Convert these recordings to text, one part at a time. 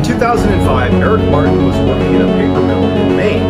2005, Eric Martin was working at a paper mill in Maine,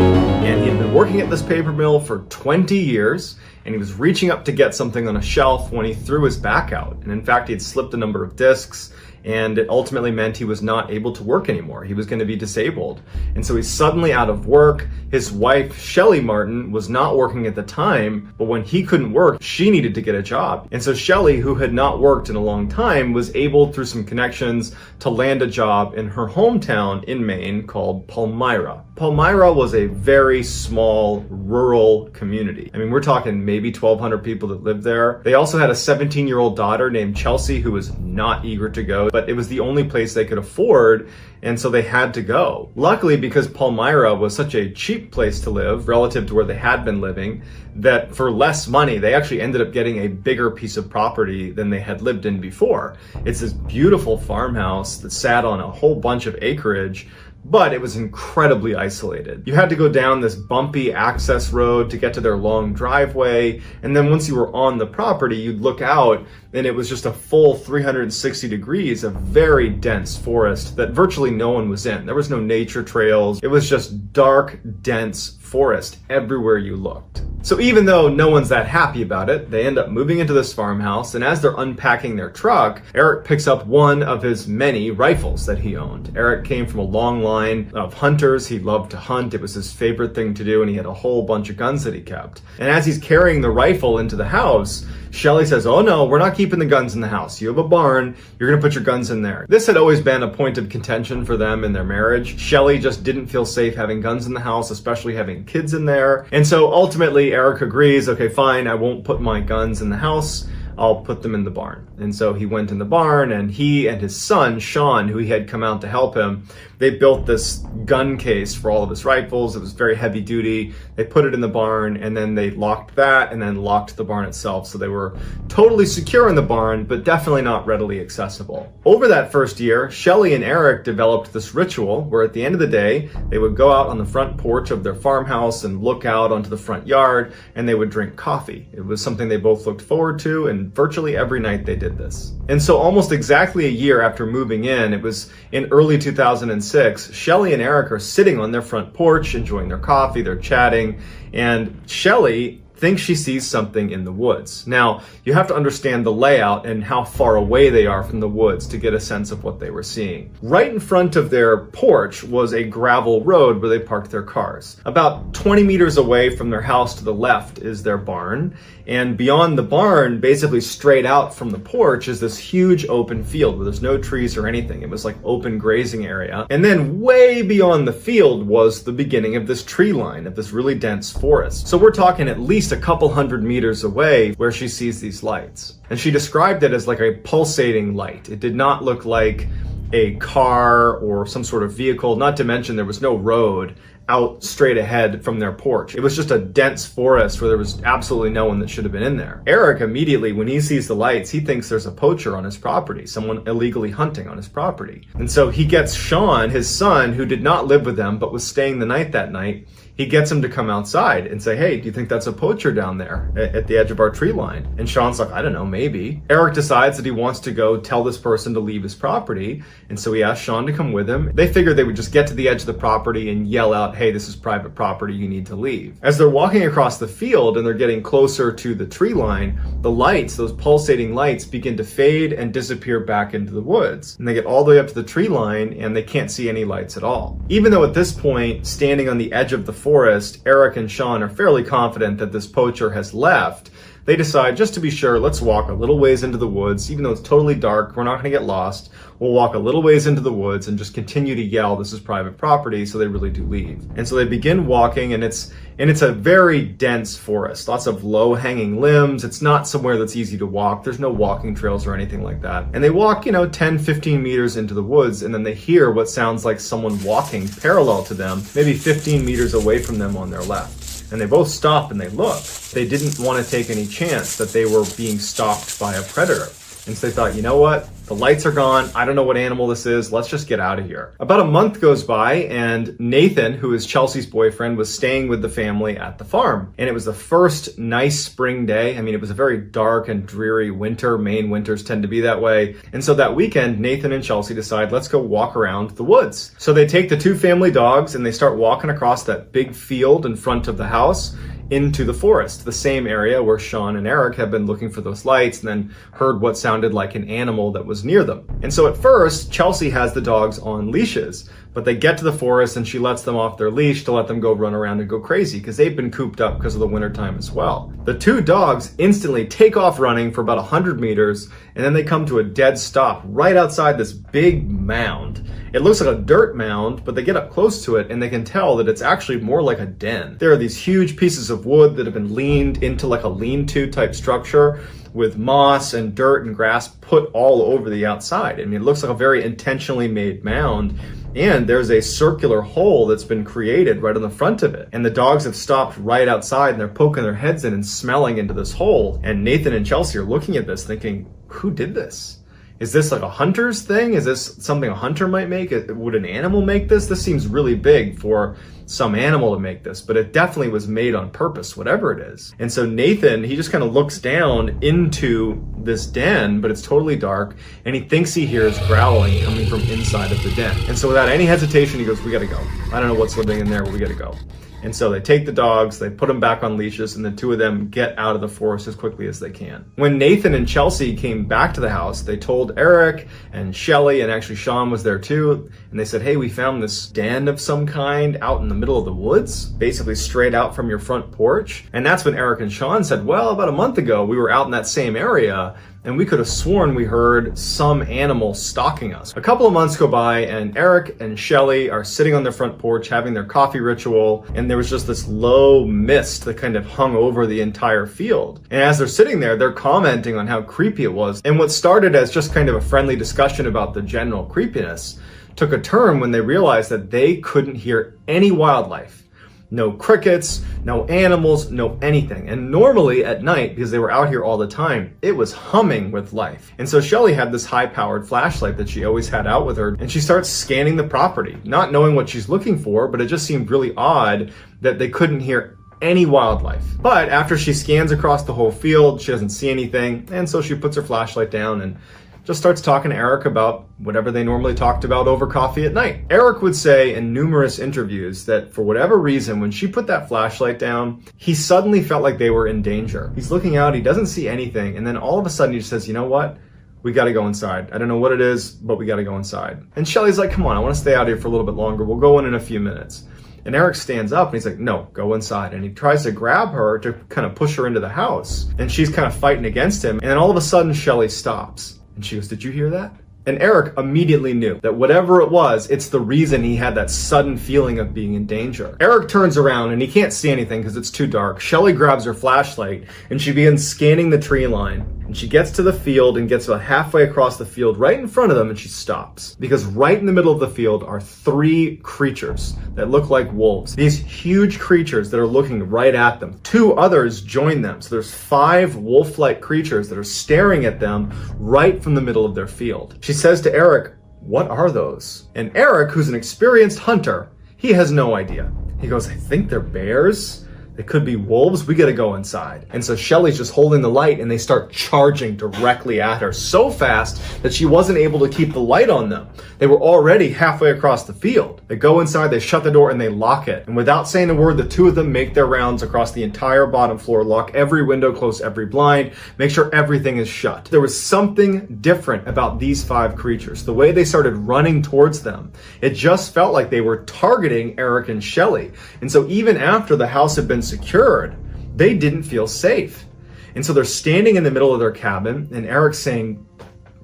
and he had been working at this paper mill for 20 years, and he was reaching up to get something on a shelf when he threw his back out. And in fact, he had slipped a number of discs, and it ultimately meant he was not able to work anymore. He was going to be disabled. And so he's suddenly out of work. His wife, Shelly Martin, was not working at the time, but when he couldn't work, she needed to get a job. And so Shelly, who had not worked in a long time, was able, through some connections, to land a job in her hometown in Maine called Palmyra. Palmyra was a very small, rural community. I mean, we're talking maybe 1,200 people that lived there. They also had a 17-year-old daughter named Chelsea who was not eager to go, but it was the only place they could afford, and so they had to go. Luckily, because Palmyra was such a cheap place to live relative to where they had been living, that for less money, they actually ended up getting a bigger piece of property than they had lived in before. It's this beautiful farmhouse that sat on a whole bunch of acreage, but it was incredibly isolated. You had to go down this bumpy access road to get to their long driveway, and then once you were on the property, you'd look out and it was just a full 360 degrees of very dense forest that virtually no one was in. There was no nature trails. It was just dark, dense forest everywhere you looked. So even though no one's that happy about it, they end up moving into this farmhouse, and as they're unpacking their truck, Eric picks up one of his many rifles that he owned. Eric came from a long line of hunters. He loved to hunt. It was his favorite thing to do, and he had a whole bunch of guns that he kept. And as he's carrying the rifle into the house, Shelly says, "Oh no, we're not keeping the guns in the house. You have a barn. You're going to put your guns in there." This had always been a point of contention for them in their marriage. Shelly just didn't feel safe having guns in the house, especially having kids in there. And so ultimately Eric agrees, okay, fine, I won't put my guns in the house. I'll put them in the barn. And so he went in the barn, and he and his son, Sean, who he had come out to help him, they built this gun case for all of his rifles. It was very heavy duty. They put it in the barn, and then they locked that and then locked the barn itself. So they were totally secure in the barn, but definitely not readily accessible. Over that first year, Shelly and Eric developed this ritual where at the end of the day, they would go out on the front porch of their farmhouse and look out onto the front yard, and they would drink coffee. It was something they both looked forward to, and virtually every night they did this. And so almost exactly a year after moving in, it was in early 2006, Shelly and Eric are sitting on their front porch, enjoying their coffee, they're chatting, and Shelly thinks she sees something in the woods. Now, you have to understand the layout and how far away they are from the woods to get a sense of what they were seeing. Right in front of their porch was a gravel road where they parked their cars. About 20 meters away from their house to the left is their barn, and beyond the barn, basically straight out from the porch, is this huge open field where there's no trees or anything. It was like open grazing area. And then way beyond the field was the beginning of this tree line, of this really dense forest. So we're talking at least a couple hundred meters away where she sees these lights. And she described it as like a pulsating light. It did not look like a car or some sort of vehicle, not to mention there was no road out straight ahead from their porch. It was just a dense forest where there was absolutely no one that should have been in there. Eric immediately, when he sees the lights, he thinks there's a poacher on his property, someone illegally hunting on his property. And so he gets Sean, his son, who did not live with them but was staying the night that night, he gets him to come outside and say, "Hey, do you think that's a poacher down there at the edge of our tree line?" And Sean's like, "I don't know, maybe." Eric decides that he wants to go tell this person to leave his property, and so he asks Sean to come with him. They figured they would just get to the edge of the property and yell out, "Hey, this is private property, you need to leave." As they're walking across the field and they're getting closer to the tree line, the lights, those pulsating lights, begin to fade and disappear back into the woods. And they get all the way up to the tree line and they can't see any lights at all. Even though at this point, standing on the edge of the forest, Eric and Sean are fairly confident that this poacher has left, they decide, just to be sure, let's walk a little ways into the woods. Even though it's totally dark, we're not going to get lost. We'll walk a little ways into the woods and just continue to yell, "This is private property," so they really do leave. And so they begin walking, and it's a very dense forest. Lots of low-hanging limbs. It's not somewhere that's easy to walk. There's no walking trails or anything like that. And they walk, 10, 15 meters into the woods, and then they hear what sounds like someone walking parallel to them, maybe 15 meters away from them on their left. And they both stop and they look. They didn't want to take any chance that they were being stalked by a predator. And so they thought, you know what? The lights are gone. I don't know what animal this is. Let's just get out of here. About a month goes by and Nathan, who is Chelsea's boyfriend, was staying with the family at the farm. And it was the first nice spring day. I mean, it was a very dark and dreary winter. Maine winters tend to be that way. And so that weekend, Nathan and Chelsea decide, let's go walk around the woods. So they take the 2 family dogs and they start walking across that big field in front of the house into the forest, the same area where Sean and Eric have been looking for those lights and then heard what sounded like an animal that was near them. And so at first, Chelsea has the dogs on leashes, but they get to the forest and she lets them off their leash to let them go run around and go crazy because they've been cooped up because of the wintertime as well. The 2 dogs instantly take off running for about 100 meters and then they come to a dead stop right outside this big mound. It looks like a dirt mound, but they get up close to it and they can tell that it's actually more like a den. There are these huge pieces of wood that have been leaned into like a lean-to type structure with moss and dirt and grass put all over the outside. I mean, it looks like a very intentionally made mound. And there's a circular hole that's been created right on the front of it. And the dogs have stopped right outside and they're poking their heads in and smelling into this hole. And Nathan and Chelsea are looking at this thinking, who did this? Is this like a hunter's thing? Is this something a hunter might make? Would an animal make this? This seems really big for some animal to make this, but it definitely was made on purpose, whatever it is. And so Nathan, he just kind of looks down into this den, but it's totally dark, and he thinks he hears growling coming from inside of the den. And so without any hesitation, he goes, we gotta go. I don't know what's living in there, but we gotta go. And so they take the dogs, they put them back on leashes, and the 2 of them get out of the forest as quickly as they can. When Nathan and Chelsea came back to the house, they told Eric and Shelly, and actually Sean was there too, and they said, hey, we found this den of some kind out in the middle of the woods, basically straight out from your front porch. And that's when Eric and Sean said, well, about a month ago, we were out in that same area, and we could have sworn we heard some animal stalking us. A couple of months go by and Eric and Shelly are sitting on their front porch having their coffee ritual, and there was just this low mist that kind of hung over the entire field. And as they're sitting there, they're commenting on how creepy it was. And what started as just kind of a friendly discussion about the general creepiness took a turn when they realized that they couldn't hear any wildlife. No crickets, no animals, no anything. And normally at night, because they were out here all the time, it was humming with life. And so Shelly had this high-powered flashlight that she always had out with her, and she starts scanning the property, not knowing what she's looking for, but it just seemed really odd that they couldn't hear any wildlife. But after she scans across the whole field, she doesn't see anything, and so she puts her flashlight down and just starts talking to Eric about whatever they normally talked about over coffee at night. Eric would say in numerous interviews that for whatever reason, when she put that flashlight down, he suddenly felt like they were in danger. He's looking out, he doesn't see anything, and then all of a sudden he just says, you know what? We gotta go inside. I don't know what it is, but we gotta go inside. And Shelly's like, come on, I wanna stay out here for a little bit longer. We'll go in a few minutes. And Eric stands up and he's like, no, go inside. And he tries to grab her to kind of push her into the house. And she's kind of fighting against him. And then all of a sudden, Shelly stops. And she goes, did you hear that? And Eric immediately knew that whatever it was, it's the reason he had that sudden feeling of being in danger. Eric turns around and he can't see anything because it's too dark. Shelly grabs her flashlight and she begins scanning the tree line. And she gets to the field and gets about halfway across the field right in front of them, and she stops. Because right in the middle of the field are 3 creatures that look like wolves. These huge creatures that are looking right at them. 2 others join them. So there's 5 wolf-like creatures that are staring at them right from the middle of their field. She says to Eric, what are those? And Eric, who's an experienced hunter, he has no idea. He goes, I think they're bears. They could be wolves. We gotta go inside. And so Shelly's just holding the light and they start charging directly at her so fast that she wasn't able to keep the light on them. They were already halfway across the field. They go inside, they shut the door and they lock it. And without saying a word, the 2 of them make their rounds across the entire bottom floor, lock every window, close every blind, make sure everything is shut. There was something different about these 5 creatures. The way they started running towards them, it just felt like they were targeting Eric and Shelly. And so even after the house had been secured, they didn't feel safe. And so they're standing in the middle of their cabin and Eric's saying,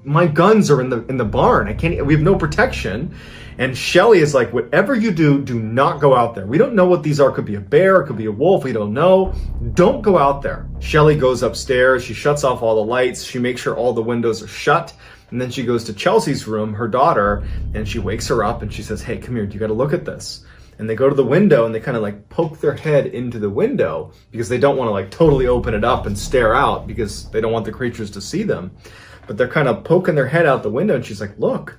my guns are in the barn. We have no protection. And Shelly is like, whatever you do not go out there. We don't know what these are. Could be a bear, it could be a wolf. We don't know. Don't go out there. Shelly goes upstairs. She shuts off all the lights. She makes sure all the windows are shut. And then she goes to Chelsea's room, her daughter, and she wakes her up and she says, hey, come here. You got to look at this. And they go to the window and they kind of like poke their head into the window because they don't want to like totally open it up and stare out because they don't want the creatures to see them. but they're kind of poking their head out the window, and she's like, look.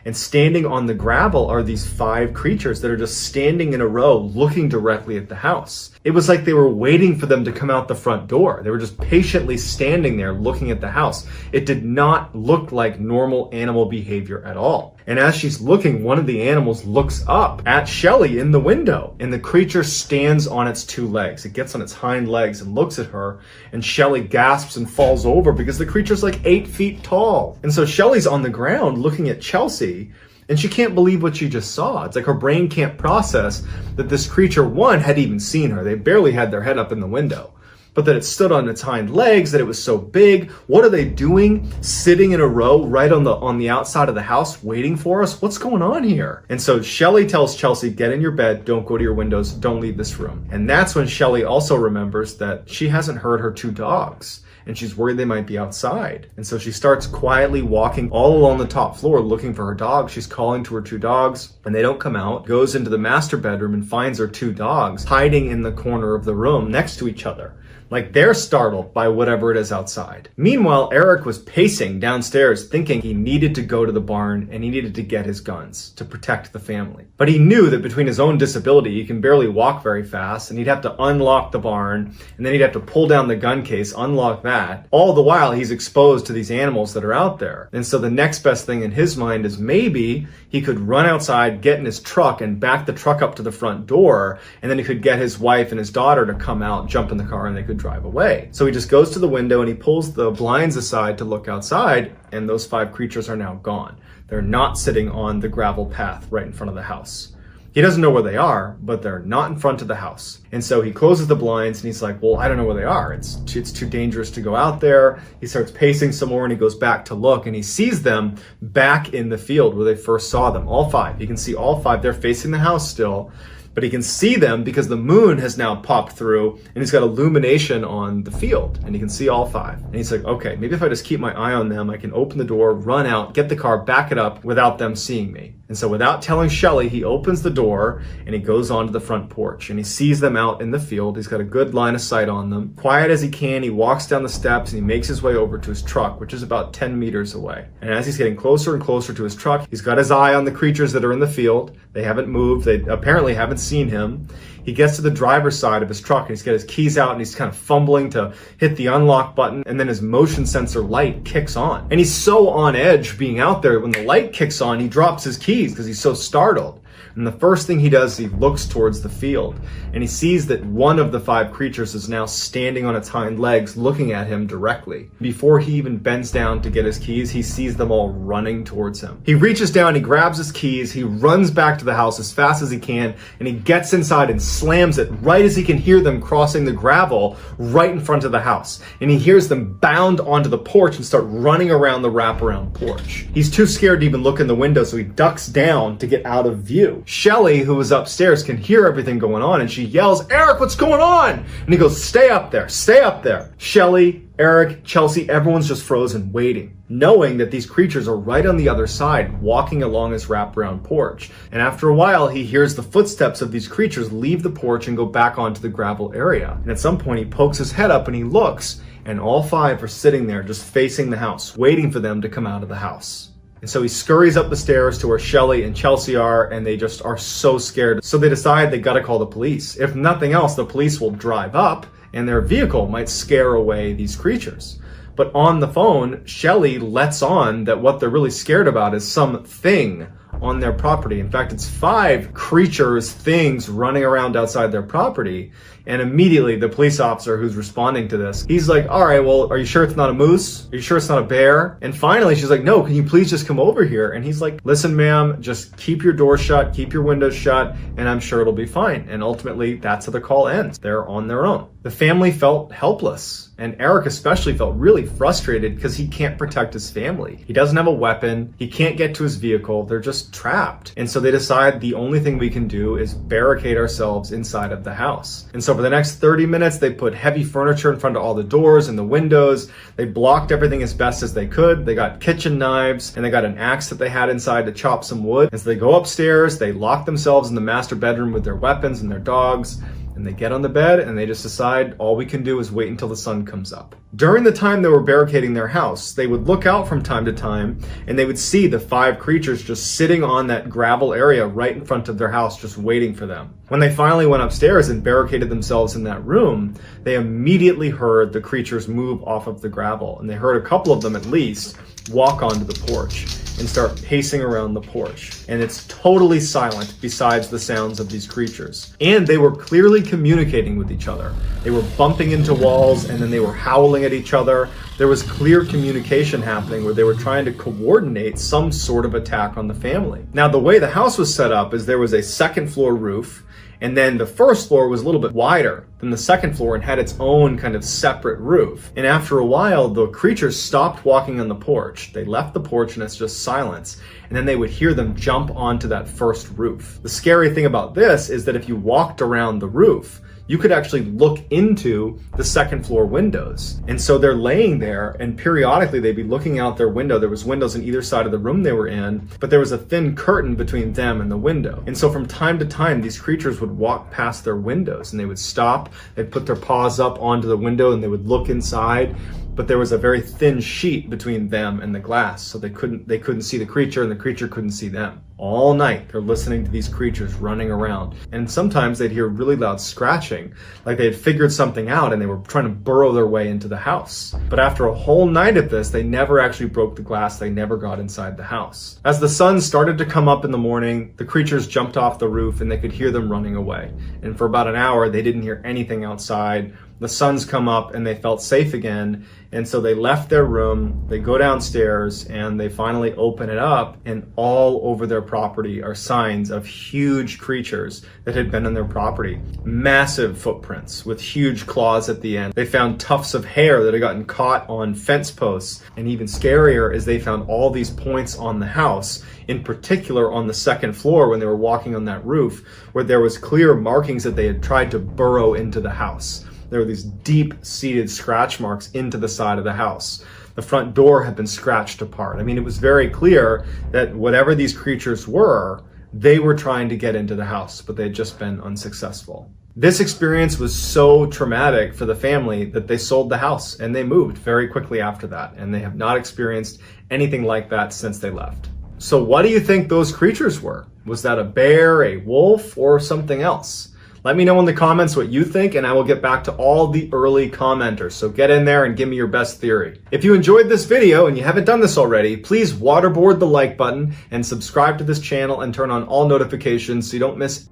And standing on the gravel are these 5 creatures that are just standing in a row looking directly at the house. It was like they were waiting for them to come out the front door. They were just patiently standing there looking at the house. It did not look like normal animal behavior at all. And as she's looking, one of the animals looks up at Shelley in the window, and the creature stands on its 2 legs. It gets on its hind legs and looks at her, and Shelley gasps and falls over because the creature's like 8 feet tall. And so Shelley's on the ground looking at Chelsea, and she can't believe what she just saw. It's like her brain can't process that this creature, one, had even seen her. They barely had their head up in the window. But that it stood on its hind legs, that it was so big. What are they doing? Sitting in a row right on the outside of the house waiting for us? What's going on here? And so Shelley tells Chelsea, get in your bed, don't go to your windows, don't leave this room. And that's when Shelley also remembers that she hasn't heard her 2 dogs. And she's worried they might be outside. And so she starts quietly walking all along the top floor looking for her dogs. She's calling to her 2 dogs, and they don't come out. Goes into the master bedroom and finds her 2 dogs hiding in the corner of the room next to each other. Like they're startled by whatever it is outside. Meanwhile, Eric was pacing downstairs thinking he needed to go to the barn and he needed to get his guns to protect the family. But he knew that between his own disability, he can barely walk very fast, and he'd have to unlock the barn, and then he'd have to pull down the gun case, unlock that. All the while, he's exposed to these animals that are out there. And so the next best thing in his mind is maybe he could run outside, get in his truck, and back the truck up to the front door, and then he could get his wife and his daughter to come out, jump in the car, and they could drive away. So he just goes to the window and he pulls the blinds aside to look outside, and those 5 creatures are now gone. They're not sitting on the gravel path right in front of the house. He doesn't know where they are, but they're not in front of the house. And so he closes the blinds and he's like, well, I don't know where they are. It's too dangerous to go out there. He starts pacing some more and he goes back to look, and he sees them back in the field where they first saw them, all 5. He can see all 5. They're facing the house still, but he can see them because the moon has now popped through and he's got illumination on the field, and he can see all 5. And he's like, okay, maybe if I just keep my eye on them, I can open the door, run out, get the car, back it up without them seeing me. And so without telling Shelley, he opens the door and he goes onto the front porch and he sees them out in the field. He's got a good line of sight on them. Quiet as he can, he walks down the steps and he makes his way over to his truck, which is about 10 meters away. And as he's getting closer and closer to his truck, he's got his eye on the creatures that are in the field. They haven't moved. They apparently haven't seen him. He gets to the driver's side of his truck and he's got his keys out and he's kind of fumbling to hit the unlock button, and then his motion sensor light kicks on. And he's so on edge being out there, when the light kicks on, he drops his keys because he's so startled. And the first thing he does is he looks towards the field, and he sees that one of the 5 creatures is now standing on its hind legs looking at him directly. Before he even bends down to get his keys, he sees them all running towards him. He reaches down, he grabs his keys, he runs back to the house as fast as he can, and he gets inside and slams it right as he can hear them crossing the gravel right in front of the house. And he hears them bound onto the porch and start running around the wraparound porch. He's too scared to even look in the window, so he ducks down to get out of view. Shelley, who was upstairs, can hear everything going on, and she yells, Eric, what's going on? And he goes, stay up there, stay up there. Shelley, Eric, Chelsea, everyone's just frozen, waiting, knowing that these creatures are right on the other side, walking along his wraparound porch. And after a while, he hears the footsteps of these creatures leave the porch and go back onto the gravel area. And at some point, he pokes his head up and he looks, and all 5 are sitting there just facing the house, waiting for them to come out of the house. And so he scurries up the stairs to where Shelley and Chelsea are, and they just are so scared. So they decide they gotta call the police. If nothing else, the police will drive up and their vehicle might scare away these creatures. But on the phone, Shelley lets on that what they're really scared about is something on their property. In fact, it's 5 creatures, things running around outside their property. And immediately the police officer who's responding to this, he's like, all right, well, are you sure it's not a moose? Are you sure it's not a bear? And finally, she's like, no, can you please just come over here? And he's like, listen, ma'am, just keep your door shut, keep your windows shut, and I'm sure it'll be fine. And ultimately, that's how the call ends. They're on their own. The family felt helpless. And Eric especially felt really frustrated because he can't protect his family. He doesn't have a weapon. He can't get to his vehicle. They're just trapped. And so they decide the only thing we can do is barricade ourselves inside of the house. And so for the next 30 minutes, they put heavy furniture in front of all the doors and the windows. They blocked everything as best as they could. They got kitchen knives and they got an axe that they had inside to chop some wood. And so they go upstairs, they lock themselves in the master bedroom with their weapons and their dogs. And they get on the bed and they just decide all we can do is wait until the sun comes up. During the time they were barricading their house, they would look out from time to time and they would see the 5 creatures just sitting on that gravel area right in front of their house, just waiting for them. When they finally went upstairs and barricaded themselves in that room, they immediately heard the creatures move off of the gravel, and they heard a couple of them at least walk onto the porch and start pacing around the porch. And it's totally silent besides the sounds of these creatures. And they were clearly communicating with each other. They were bumping into walls and then they were howling at each other. There was clear communication happening where they were trying to coordinate some sort of attack on the family. Now, the way the house was set up is there was a second floor roof, and then the first floor was a little bit wider than the second floor and had its own kind of separate roof. And after a while, the creatures stopped walking on the porch. They left the porch and it's just silence. And then they would hear them jump onto that first roof. The scary thing about this is that if you walked around the roof, you could actually look into the second floor windows. And so they're laying there and periodically they'd be looking out their window. There was windows on either side of the room they were in, but there was a thin curtain between them and the window. And so from time to time, these creatures would walk past their windows and they would stop, they'd put their paws up onto the window and they would look inside. But there was a very thin sheet between them and the glass, so they couldn't see the creature and the creature couldn't see them. All night, they're listening to these creatures running around. And sometimes they'd hear really loud scratching, like they had figured something out and they were trying to burrow their way into the house. But after a whole night of this, they never actually broke the glass. They never got inside the house. As the sun started to come up in the morning, the creatures jumped off the roof and they could hear them running away. And for about an hour, they didn't hear anything outside. The sun's come up and they felt safe again. And so they left their room, they go downstairs and they finally open it up, and all over their property are signs of huge creatures that had been on their property. Massive footprints with huge claws at the end. They found tufts of hair that had gotten caught on fence posts. And even scarier is they found all these points on the house, in particular on the second floor when they were walking on that roof, where there was clear markings that they had tried to burrow into the house. There were these deep-seated scratch marks into the side of the house. The front door had been scratched apart. I mean, it was very clear that whatever these creatures were, they were trying to get into the house, but they had just been unsuccessful. This experience was so traumatic for the family that they sold the house and they moved very quickly after that, and they have not experienced anything like that since they left. So what do you think those creatures were? Was that a bear, a wolf, or something else? Let me know in the comments what you think, and I will get back to all the early commenters. So get in there and give me your best theory. If you enjoyed this video and you haven't done this already, please waterboard the like button and subscribe to this channel and turn on all notifications so you don't miss.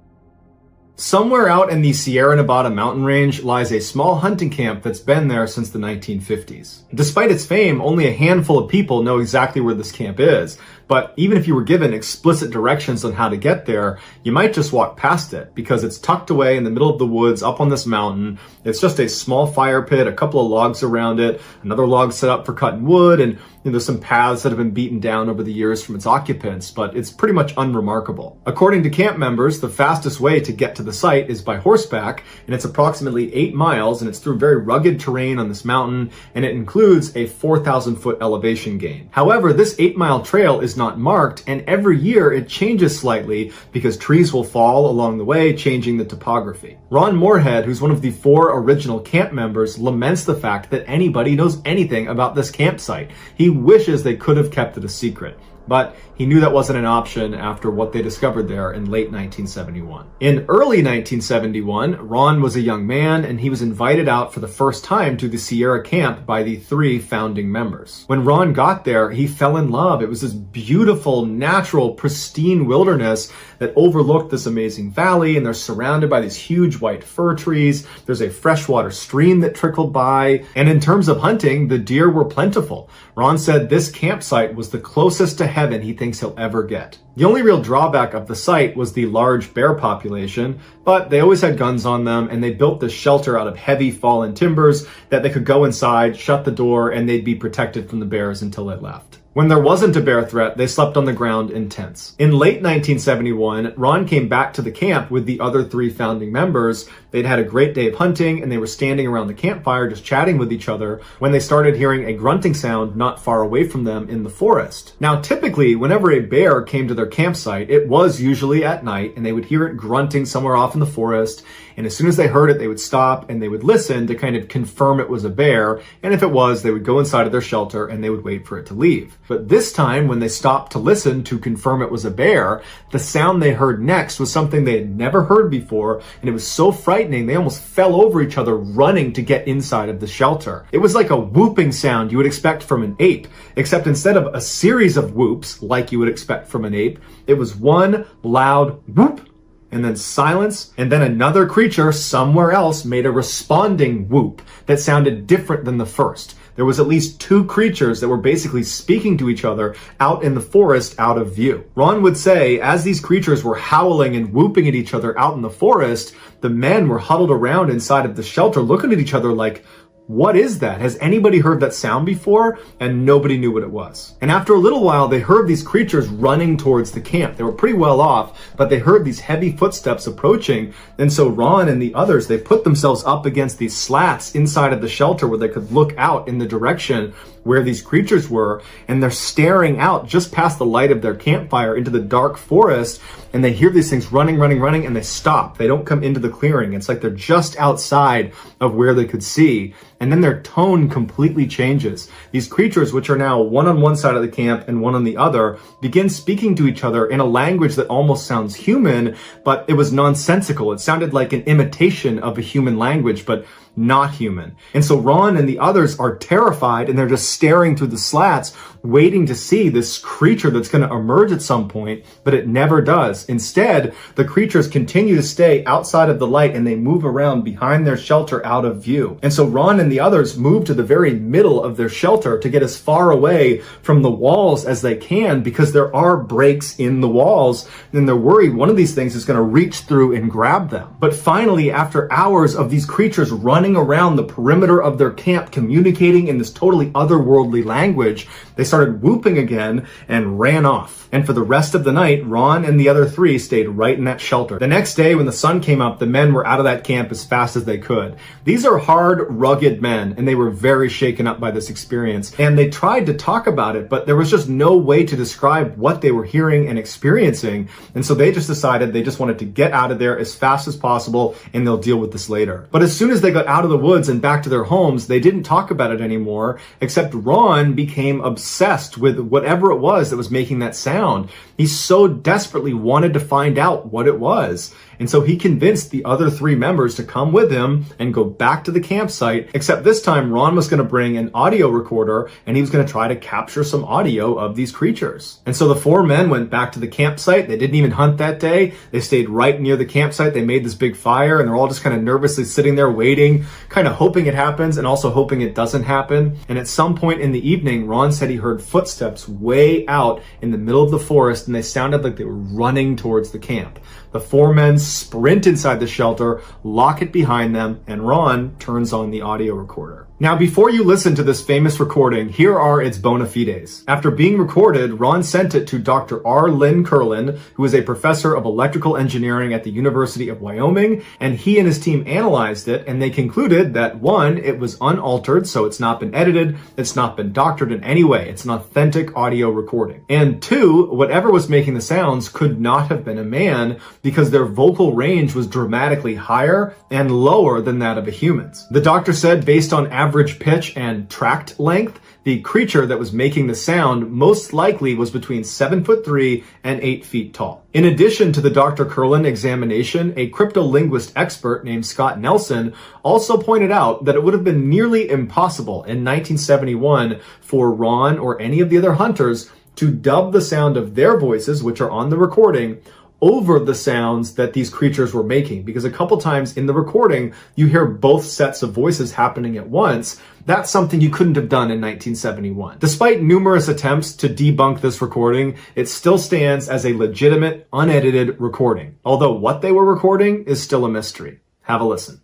Somewhere out in the Sierra Nevada mountain range lies a small hunting camp that's been there since the 1950s. Despite its fame, only a handful of people know exactly where this camp is. But even if you were given explicit directions on how to get there, you might just walk past it because it's tucked away in the middle of the woods up on this mountain. It's just a small fire pit, a couple of logs around it, another log set up for cutting wood, and there's some paths that have been beaten down over the years from its occupants, but it's pretty much unremarkable. According to camp members, the fastest way to get to the site is by horseback, and it's approximately 8 miles, and it's through very rugged terrain on this mountain, and it includes a 4,000-foot elevation gain. However, this 8-mile trail is not marked, and every year it changes slightly because trees will fall along the way, changing the topography. Ron Moorhead, who's one of the 4 original camp members, laments the fact that anybody knows anything about this campsite. He wishes they could have kept it a secret, but he knew that wasn't an option after what they discovered there in late 1971. In early 1971, Ron was a young man and he was invited out for the first time to the Sierra camp by the 3 founding members. When Ron got there, he fell in love. It was this beautiful, natural, pristine wilderness that overlooked this amazing valley, and they're surrounded by these huge white fir trees. There's a freshwater stream that trickled by, and in terms of hunting, the deer were plentiful. Ron said this campsite was the closest to heaven he thinks he'll ever get. The only real drawback of the site was the large bear population, but they always had guns on them, and they built this shelter out of heavy fallen timbers that they could go inside, shut the door, and they'd be protected from the bears until they left. When there wasn't a bear threat, they slept on the ground in tents. In late 1971, Ron came back to the camp with the other 3 founding members. They'd had a great day of hunting, and they were standing around the campfire just chatting with each other when they started hearing a grunting sound not far away from them in the forest. Now, typically, whenever a bear came to their campsite, it was usually at night, and they would hear it grunting somewhere off in the forest, And as soon as they heard it, they would stop and they would listen to kind of confirm it was a bear. And if it was, they would go inside of their shelter and they would wait for it to leave. But this time, when they stopped to listen to confirm it was a bear, the sound they heard next was something they had never heard before. And it was so frightening, they almost fell over each other running to get inside of the shelter. It was like a whooping sound you would expect from an ape, except instead of a series of whoops like you would expect from an ape, it was one loud whoop, and then silence, and then another creature somewhere else made a responding whoop that sounded different than the first. There was at least two creatures that were basically speaking to each other out in the forest out of view. Ron would say, as these creatures were howling and whooping at each other out in the forest, the men were huddled around inside of the shelter looking at each other like, what is that? Has anybody heard that sound before? And nobody knew what it was. And after a little while, they heard these creatures running towards the camp. They were pretty well off, but they heard these heavy footsteps approaching. And so Ron and the others, they put themselves up against these slats inside of the shelter where they could look out in the direction where these creatures were. And they're staring out just past the light of their campfire into the dark forest. And they hear these things running, and they stop. They don't come into the clearing. It's like they're just outside of where they could see. And then their tone completely changes. These creatures, which are now one on one side of the camp and one on the other, begin speaking to each other in a language that almost sounds human, but it was nonsensical. It sounded like an imitation of a human language, but not human. And so Ron and the others are terrified, and they're just staring through the slats, waiting to see this creature that's going to emerge at some point, but it never does. Instead, the creatures continue to stay outside of the light, and they move around behind their shelter out of view. And so Ron and the others move to the very middle of their shelter to get as far away from the walls as they can, because there are breaks in the walls, and they're worried one of these things is going to reach through and grab them. But finally, after hours of these creatures running around the perimeter of their camp, communicating in this totally otherworldly language, they started whooping again and ran off. And for the rest of the night, Ron and the other three stayed right in that shelter. The next day, when the sun came up, the men were out of that camp as fast as they could. These are hard, rugged men, and they were very shaken up by this experience. And they tried to talk about it, but there was just no way to describe what they were hearing and experiencing. And so they just decided they just wanted to get out of there as fast as possible, and they'll deal with this later. But as soon as they got out of the woods and back to their homes, they didn't talk about it anymore, except Ron became obsessed with whatever it was that was making that sound. He so desperately wanted to find out what it was. And so he convinced the other three members to come with him and go back to the campsite, except this time Ron was going to bring an audio recorder, and he was going to try to capture some audio of these creatures. And so the four men went back to the campsite. They didn't even hunt that day. They stayed right near the campsite. They made this big fire, and they're all just kind of nervously sitting there waiting, kind of hoping it happens and also hoping it doesn't happen. And at some point in the evening, Ron said he heard footsteps way out in the middle of the forest, and they sounded like they were running towards the camp. The four men sprint inside the shelter, lock it behind them, and Ron turns on the audio recorder. Now, before you listen to this famous recording, here are its bona fides. After being recorded, Ron sent it to Dr. R. Lynn Curlin, who is a professor of electrical engineering at the University of Wyoming, and he and his team analyzed it, and they concluded that 1, it was unaltered, so it's not been edited, it's not been doctored in any way, it's an authentic audio recording. And 2, whatever was making the sounds could not have been a man, because their vocal range was dramatically higher and lower than that of a human's. The doctor said, based on average pitch and tract length, the creature that was making the sound most likely was between 7'3" and 8 feet tall. In addition to the Dr. Curlin examination, a cryptolinguist expert named Scott Nelson also pointed out that it would have been nearly impossible in 1971 for Ron or any of the other hunters to dub the sound of their voices, which are on the recording, over the sounds that these creatures were making, because a couple times in the recording you hear both sets of voices happening at once. That's something you couldn't have done in 1971. Despite numerous attempts to debunk this recording, it still stands as a legitimate, unedited recording, although what they were recording is still a mystery. Have a listen.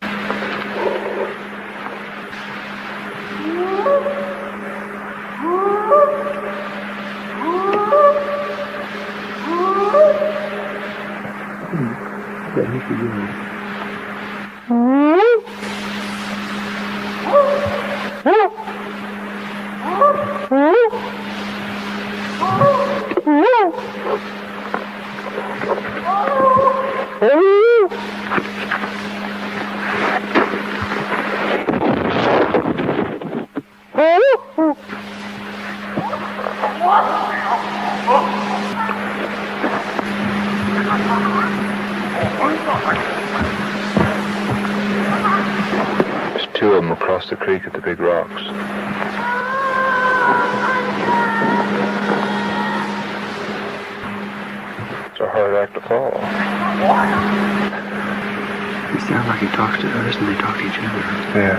There's two of them across the creek at the big rocks. It's a hard act to follow. It sounds like he talks to us and they talk to each other. Yeah.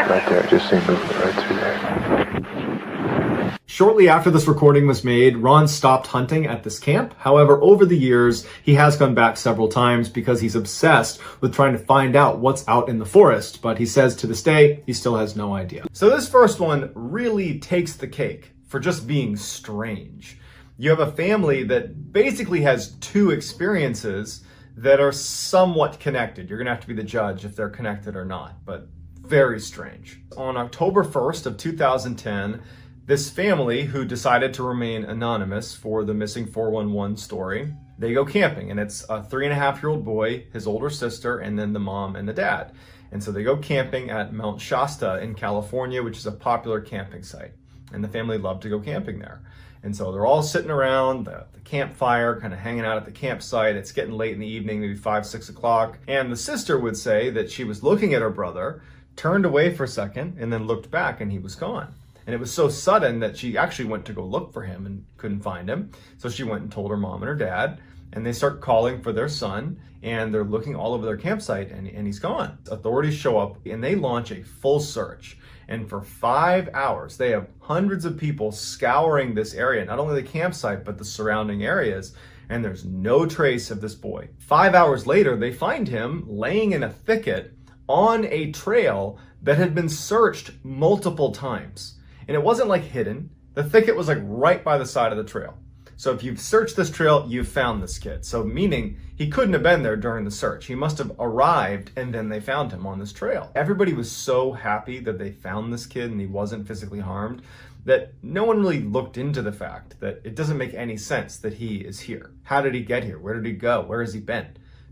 Right there, just seen movement right through there. Shortly after this recording was made, Ron stopped hunting at this camp. However, over the years, he has gone back several times because he's obsessed with trying to find out what's out in the forest. But he says to this day, he still has no idea. So this first one really takes the cake for just being strange. You have a family that basically has two experiences that are somewhat connected. You're gonna have to be the judge if they're connected or not, but very strange. On October 1st of 2010, this family, who decided to remain anonymous for the missing 411 story, they go camping, and it's a 3.5-year-old boy, his older sister, and then the mom and the dad. And so they go camping at Mount Shasta in California, which is a popular camping site. And the family loved to go camping there. And so they're all sitting around the campfire, kind of hanging out at the campsite. It's getting late in the evening, maybe 5, 6 o'clock. And the sister would say that she was looking at her brother, turned away for a second, and then looked back, and he was gone. And it was so sudden that she actually went to go look for him and couldn't find him. So she went and told her mom and her dad, and they start calling for their son, and they're looking all over their campsite, and he's gone. Authorities show up, and they launch a full search. And for 5 hours, they have hundreds of people scouring this area, not only the campsite, but the surrounding areas. And there's no trace of this boy. 5 hours later, they find him laying in a thicket on a trail that had been searched multiple times. And it wasn't like hidden. The thicket was like right by the side of the trail. So if you've searched this trail, you've found this kid. So meaning he couldn't have been there during the search. He must have arrived and then they found him on this trail. Everybody was so happy that they found this kid and he wasn't physically harmed that no one really looked into the fact that it doesn't make any sense that he is here. How did he get here? Where did he go? Where has he been?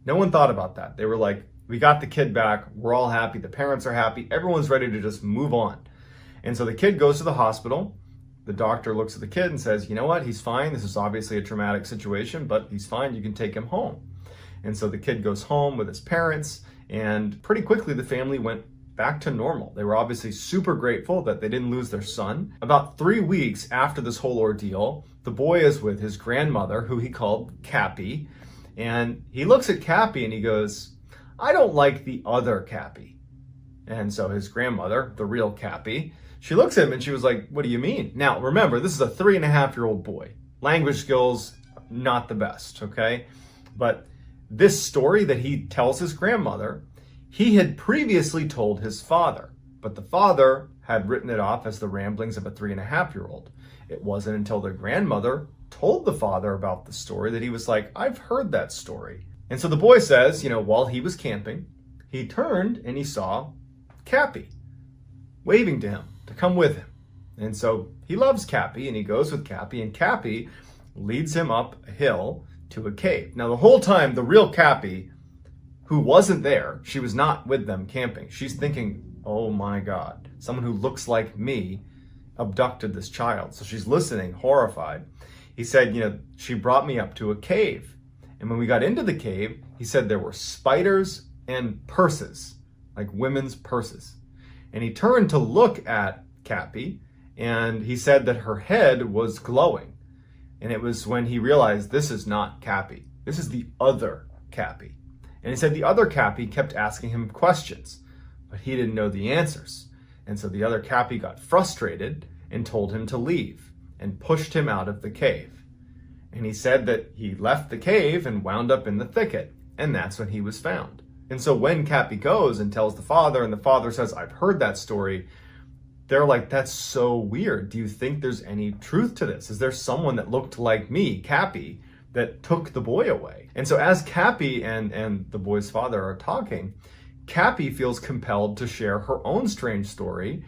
No one thought about that. They were like, we got the kid back. We're all happy. The parents are happy. Everyone's ready to just move on. And so the kid goes to the hospital. The doctor looks at the kid and says, you know what, he's fine. This is obviously a traumatic situation, but he's fine. You can take him home. And so the kid goes home with his parents, and pretty quickly the family went back to normal. They were obviously super grateful that they didn't lose their son. About 3 weeks after this whole ordeal, the boy is with his grandmother, who he called Cappy. And he looks at Cappy and he goes, I don't like the other Cappy. And so his grandmother, the real Cappy, she looks at him and she was like, what do you mean? Now, remember, this is a 3.5-year-old boy. Language skills, not the best, okay? But this story that he tells his grandmother, he had previously told his father, but the father had written it off as the ramblings of a 3.5-year-old. It wasn't until the grandmother told the father about the story that he was like, I've heard that story. And so the boy says, while he was camping, he turned and he saw Cappy waving to him to come with him. And so he loves Cappy and he goes with Cappy, and Cappy leads him up a hill to a cave. Now the whole time, the real Cappy, who wasn't there, she was not with them camping. She's thinking, oh my God, someone who looks like me abducted this child. So she's listening, horrified. He said, she brought me up to a cave. And when we got into the cave, he said there were spiders and purses, like women's purses. And he turned to look at Cappy, and he said that her head was glowing. And it was when he realized this is not Cappy. This is the other Cappy. And he said the other Cappy kept asking him questions, but he didn't know the answers. And so the other Cappy got frustrated and told him to leave and pushed him out of the cave. And he said that he left the cave and wound up in the thicket, and that's when he was found. And so when Cappy goes and tells the father, and the father says, I've heard that story, they're like, that's so weird. Do you think there's any truth to this? Is there someone that looked like me, Cappy, that took the boy away? And so as Cappy and the boy's father are talking, Cappy feels compelled to share her own strange story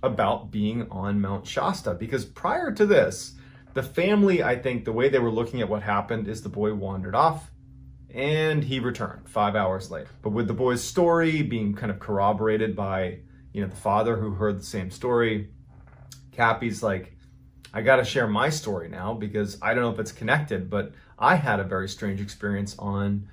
about being on Mount Shasta. Because prior to this, the family, I think the way they were looking at what happened is the boy wandered off, and he returned 5 hours later. But with the boy's story being kind of corroborated by the father who heard the same story. Cappy's like, I got to share my story now because I don't know if it's connected, but I had a very strange experience on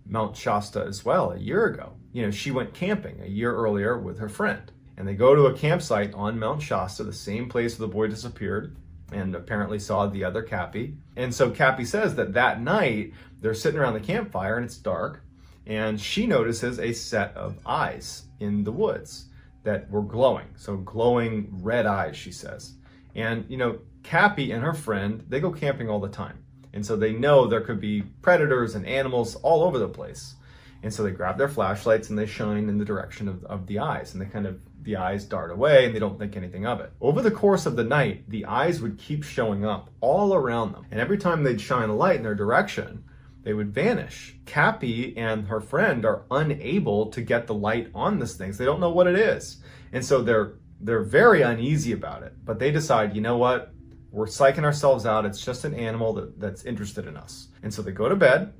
Mount Shasta as well a year ago. She went camping a year earlier with her friend, and they go to a campsite on Mount Shasta, the same place where the boy disappeared, and apparently saw the other Cappy. And so Cappy says that night they're sitting around the campfire and it's dark, and she notices a set of eyes in the woods that were glowing. So glowing red eyes, she says. And, Cappy and her friend, they go camping all the time. And so they know there could be predators and animals all over the place. And so they grab their flashlights and they shine in the direction of the eyes. And the eyes dart away and they don't think anything of it. Over the course of the night, the eyes would keep showing up all around them. And every time they'd shine a light in their direction, they would vanish. Cappy and her friend are unable to get the light on this thing. So they don't know what it is. And so they're very uneasy about it. But they decide, you know what? We're psyching ourselves out. It's just an animal that's interested in us. And so they go to bed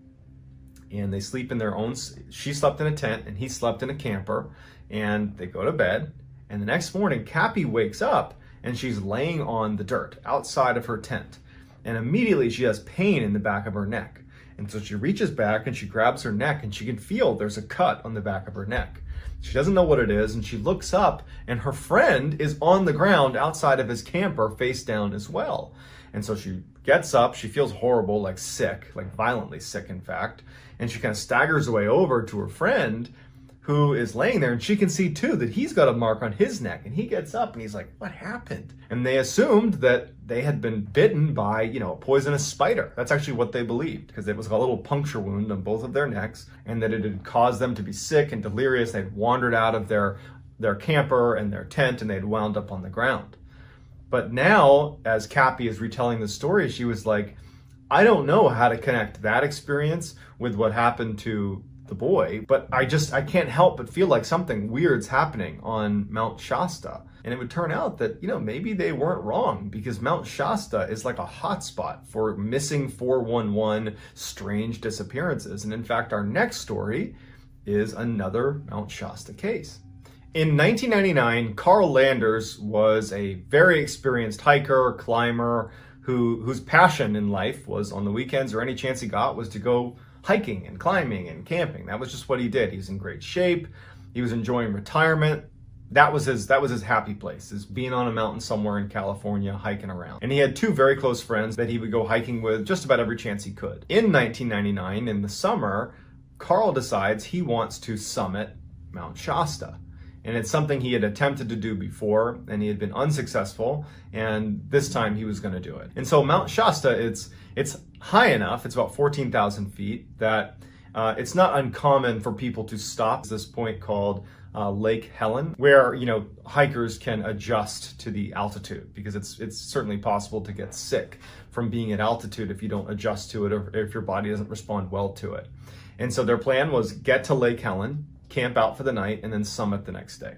and they sleep in their own. She slept in a tent and he slept in a camper, and they go to bed. And the next morning, Cappy wakes up and she's laying on the dirt outside of her tent. And immediately she has pain in the back of her neck. And so she reaches back and she grabs her neck and she can feel there's a cut on the back of her neck. She doesn't know what it is, and she looks up and her friend is on the ground outside of his camper face down as well. And so she gets up, she feels horrible, like sick, like violently sick in fact, and she kind of staggers away over to her friend who is laying there, and she can see too that he's got a mark on his neck, and he gets up and he's like, what happened? And they assumed that they had been bitten by, a poisonous spider. That's actually what they believed, because it was a little puncture wound on both of their necks, and that it had caused them to be sick and delirious. They'd wandered out of their camper and their tent, and they'd wound up on the ground. But now, as Cappy is retelling the story, she was like, I don't know how to connect that experience with what happened to the boy, but I can't help but feel like something weird's happening on Mount Shasta. And it would turn out that, maybe they weren't wrong, because Mount Shasta is like a hotspot for missing 411 strange disappearances. And in fact, our next story is another Mount Shasta case. In 1999, Carl Landers was a very experienced hiker, climber, whose passion in life was, on the weekends or any chance he got, was to go hiking and climbing and camping. That was just what he did. He was in great shape. He was enjoying retirement. That was his happy place, is being on a mountain somewhere in California, hiking around. And he had two very close friends that he would go hiking with just about every chance he could. In 1999, in the summer, Carl decides he wants to summit Mount Shasta. And it's something he had attempted to do before, and he had been unsuccessful, and this time he was going to do it. And so Mount Shasta, it's high enough, it's about 14,000 feet, that it's not uncommon for people to stop at this point called Lake Helen, where hikers can adjust to the altitude, because it's certainly possible to get sick from being at altitude if you don't adjust to it, or if your body doesn't respond well to it. And so their plan was get to Lake Helen, camp out for the night, and then summit the next day.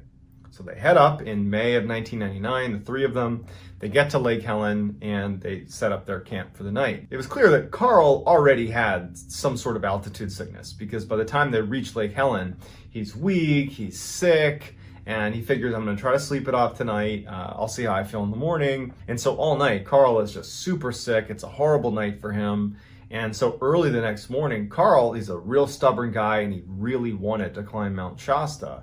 So they head up in May of 1999, the three of them. They get to Lake Helen and they set up their camp for the night. It was clear that Carl already had some sort of altitude sickness, because by the time they reach Lake Helen, he's weak, he's sick, and he figures, I'm going to try to sleep it off tonight. I'll see how I feel in the morning. And so all night, Carl is just super sick. It's a horrible night for him. And so early the next morning, Carl, he's a real stubborn guy and he really wanted to climb Mount Shasta.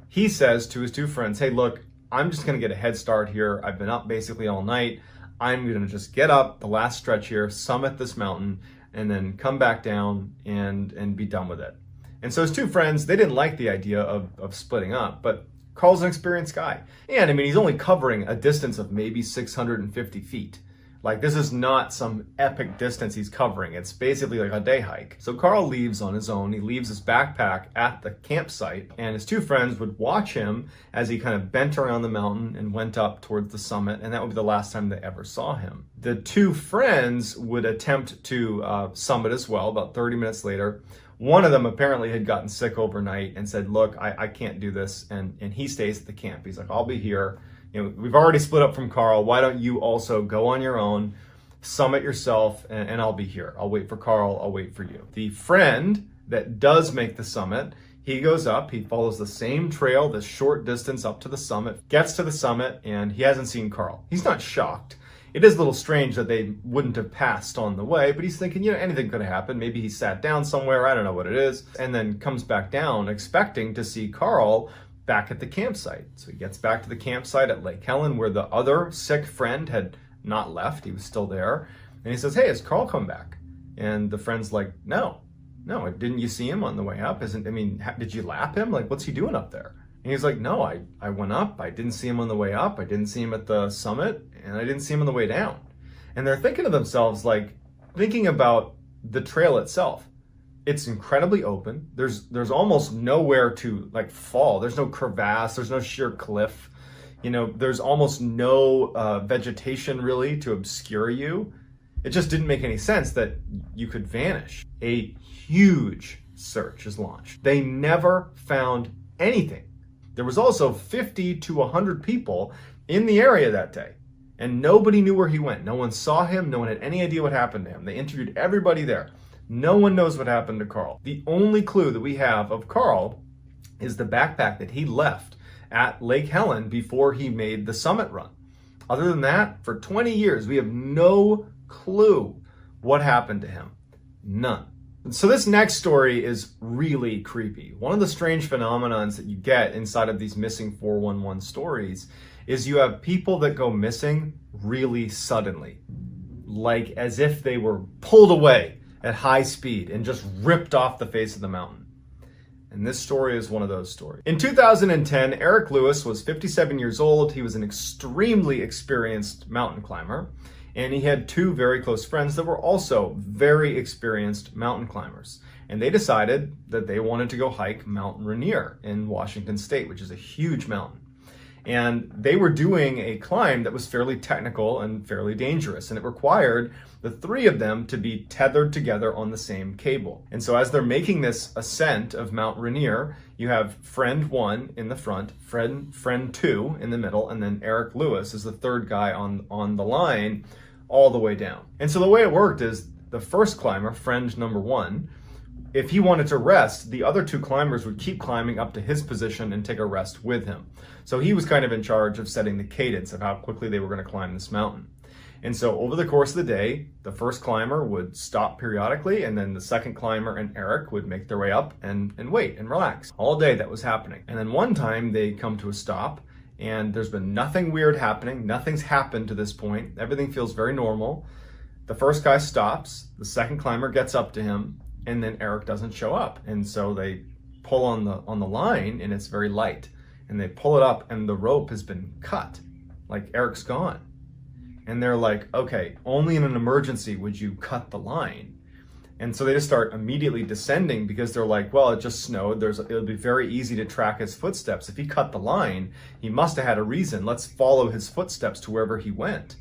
He says to his two friends, hey, look, I'm just going to get a head start here. I've been up basically all night. I'm going to just get up the last stretch here, summit this mountain, and then come back down and be done with it. And so his two friends, they didn't like the idea of splitting up, but Carl's an experienced guy. And he's only covering a distance of maybe 650 feet. Like, this is not some epic distance he's covering. It's basically like a day hike. So Carl leaves on his own. He leaves his backpack at the campsite, and his two friends would watch him as he kind of bent around the mountain and went up towards the summit, and that would be the last time they ever saw him. The two friends would attempt to summit as well about 30 minutes later. One of them apparently had gotten sick overnight and said, look, I can't do this, and he stays at the camp. He's like, I'll be here. We've already split up from Carl. Why don't you also go on your own, summit yourself, and I'll be here. I'll wait for Carl. I'll wait for you. The friend that does make the summit, He goes up, he follows the same trail, this short distance up to the summit, gets to the summit, and he hasn't seen Carl. He's not shocked. It is a little strange that they wouldn't have passed on the way, but he's thinking, anything could have happened. Maybe he sat down somewhere, I don't know what it is, and then comes back down expecting to see Carl back at the campsite. So he gets back to the campsite at Lake Helen where the other sick friend had not left. He was still there. And he says, "Hey, has Carl come back?" And the friend's like, No, didn't you see him on the way up? Did you lap him? Like, what's he doing up there? And he's like, "No, I went up. I didn't see him on the way up. I didn't see him at the summit, and I didn't see him on the way down." And they're thinking to themselves, like, thinking about the trail itself. It's incredibly open. There's almost nowhere to like fall. There's no crevasse. There's no sheer cliff. There's almost no vegetation really to obscure you. It just didn't make any sense that you could vanish. A huge search is launched. They never found anything. There was also 50 to 100 people in the area that day, and nobody knew where he went. No one saw him. No one had any idea what happened to him. They interviewed everybody there. No one knows what happened to Carl. The only clue that we have of Carl is the backpack that he left at Lake Helen before he made the summit run. Other than that, for 20 years, we have no clue what happened to him. None. So this next story is really creepy. One of the strange phenomenons that you get inside of these missing 411 stories is you have people that go missing really suddenly, like as if they were pulled away at high speed and just ripped off the face of the mountain. And this story is one of those stories. In 2010, Eric Lewis was 57 years old. He was an extremely experienced mountain climber. And he had two very close friends that were also very experienced mountain climbers. And they decided that they wanted to go hike Mount Rainier in Washington State, which is a huge mountain. And they were doing a climb that was fairly technical and fairly dangerous. And it required the three of them to be tethered together on the same cable. And so as they're making this ascent of Mount Rainier, you have friend one in the front, friend two in the middle, and then Eric Lewis is the third guy on the line all the way down. And so the way it worked is the first climber, friend number one, if he wanted to rest, the other two climbers would keep climbing up to his position and take a rest with him. So he was kind of in charge of setting the cadence of how quickly they were going to climb this mountain. And so over the course of the day, the first climber would stop periodically, and then the second climber and Eric would make their way up and wait and relax. All day that was happening. And then one time they come to a stop, and there's been nothing weird happening. Nothing's happened to this point. Everything feels very normal. The first guy stops, the second climber gets up to him, and then Eric doesn't show up. And so they pull on the line, and it's very light. And they pull it up, and the rope has been cut. Like, Eric's gone. And they're like, okay, only in an emergency would you cut the line. And so they just start immediately descending because they're like, well, it just snowed. It'll be very easy to track his footsteps. If he cut the line, he must have had a reason. Let's follow his footsteps to wherever he went.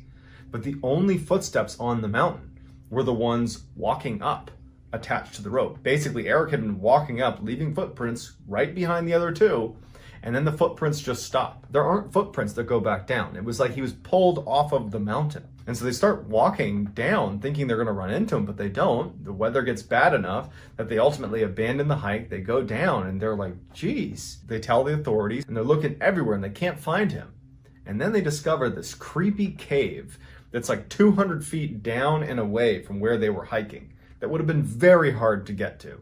But the only footsteps on the mountain were the ones walking up, attached to the rope. Basically, Eric had been walking up, leaving footprints right behind the other two, and then the footprints just stop. There aren't footprints that go back down. It was like he was pulled off of the mountain. And so they start walking down thinking they're gonna run into him, but they don't. The weather gets bad enough that they ultimately abandon the hike. They go down and they're like, geez. They tell the authorities and they're looking everywhere and they can't find him. And then they discover this creepy cave that's like 200 feet down and away from where they were hiking. That would have been very hard to get to.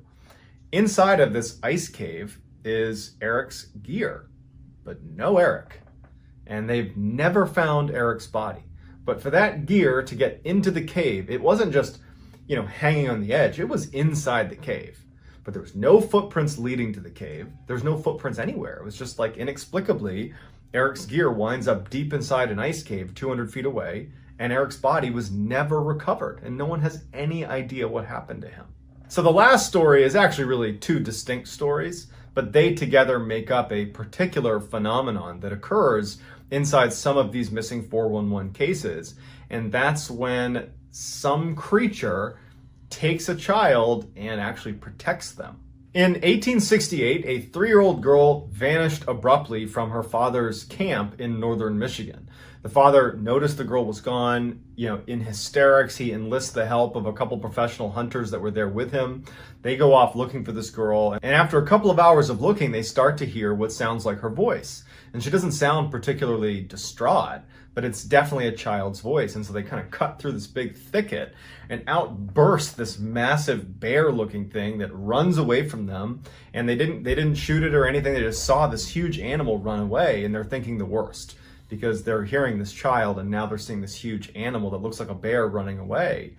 Inside of this ice cave is Eric's gear, but no Eric. And they've never found Eric's body. But for that gear to get into the cave, it wasn't just, hanging on the edge. It was inside the cave. But there was no footprints leading to the cave. There's no footprints anywhere. It was just like inexplicably, Eric's gear winds up deep inside an ice cave 200 feet away, and Eric's body was never recovered, and no one has any idea what happened to him. So the last story is actually really two distinct stories, but they together make up a particular phenomenon that occurs inside some of these missing 411 cases. And that's when some creature takes a child and actually protects them. In 1868, a 3-year-old girl vanished abruptly from her father's camp in northern Michigan. The father noticed the girl was gone. In hysterics, he enlists the help of a couple professional hunters that were there with him. They go off looking for this girl, and after a couple of hours of looking, they start to hear what sounds like her voice. And she doesn't sound particularly distraught, but it's definitely a child's voice. And so they kind of cut through this big thicket, and out bursts this massive bear-looking thing that runs away from them. And they didn't shoot it or anything. They just saw this huge animal run away, and they're thinking the worst, because they're hearing this child and now they're seeing this huge animal that looks like a bear running away.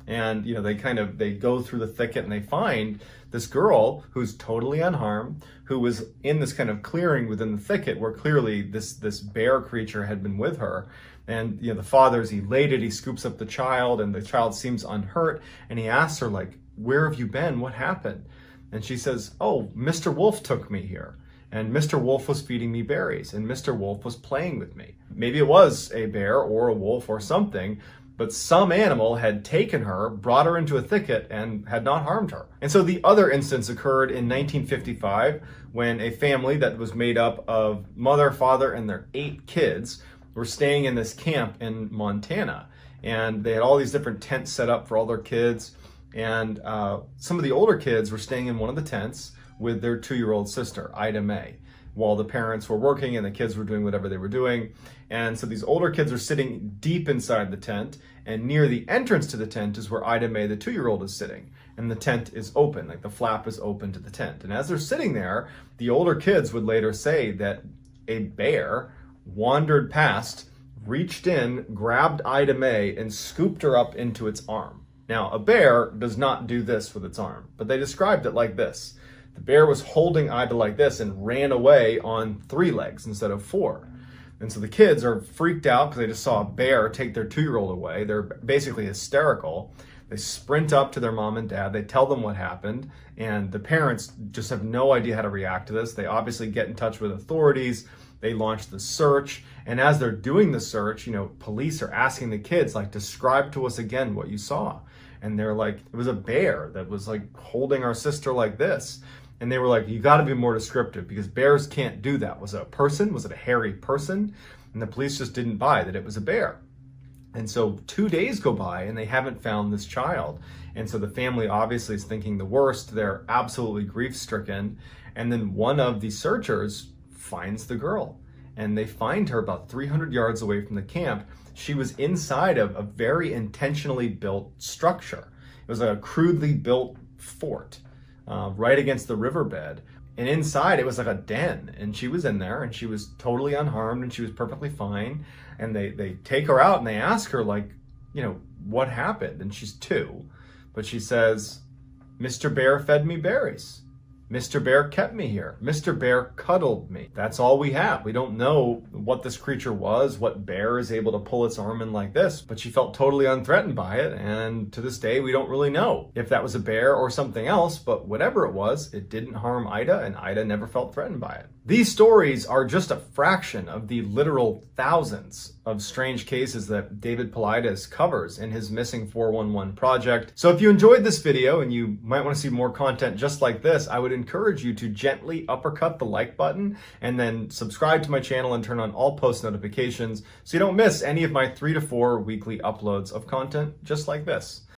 And they go through the thicket and they find this girl who's totally unharmed, who was in this kind of clearing within the thicket where clearly this bear creature had been with her. And the father's elated. He scoops up the child, and the child seems unhurt, and he asks her, like, "Where have you been? What happened?" And she says, "Oh, Mr. Wolf took me here. And Mr. Wolf was feeding me berries, and Mr. Wolf was playing with me." Maybe it was a bear or a wolf or something, but some animal had taken her, brought her into a thicket, and had not harmed her. And so the other instance occurred in 1955 when a family that was made up of mother, father, and their 8 kids were staying in this camp in Montana. And they had all these different tents set up for all their kids. And some of the older kids were staying in one of the tents with their 2-year-old sister, Ida Mae, while the parents were working and the kids were doing whatever they were doing. And so these older kids are sitting deep inside the tent, and near the entrance to the tent is where Ida Mae, the 2-year-old, is sitting. And the tent is open, like the flap is open to the tent. And as they're sitting there, the older kids would later say that a bear wandered past, reached in, grabbed Ida Mae, and scooped her up into its arm. Now, a bear does not do this with its arm, but they described it like this. The bear was holding Ida like this and ran away on 3 legs instead of 4. And so the kids are freaked out because they just saw a bear take their 2-year-old away. They're basically hysterical. They sprint up to their mom and dad. They tell them what happened. And the parents just have no idea how to react to this. They obviously get in touch with authorities. They launch the search. And as they're doing the search, police are asking the kids, like, describe to us again what you saw. And they're like, it was a bear that was like holding our sister like this. And they were like, you got to be more descriptive because bears can't do that. Was it a person? Was it a hairy person? And the police just didn't buy that it was a bear. And so 2 days go by and they haven't found this child. And so the family obviously is thinking the worst. They're absolutely grief-stricken. And then one of the searchers finds the girl. And they find her about 300 yards away from the camp. She was inside of a very intentionally built structure. It was like a crudely built fort. Right against the riverbed. And inside it was like a den, and she was in there and she was totally unharmed and she was perfectly fine. And they take her out and they ask her, like, what happened? And she's 2, but she says, Mr. Bear fed me berries. Mr. Bear kept me here. Mr. Bear cuddled me. That's all we have. We don't know what this creature was, what bear is able to pull its arm in like this, but she felt totally unthreatened by it. And to this day, we don't really know if that was a bear or something else, but whatever it was, it didn't harm Ida, and Ida never felt threatened by it. These stories are just a fraction of the literal thousands of strange cases that David Paulides covers in his Missing 411 project. So if you enjoyed this video and you might want to see more content just like this, I would encourage you to gently uppercut the like button and then subscribe to my channel and turn on all post notifications so you don't miss any of my 3 to 4 weekly uploads of content just like this.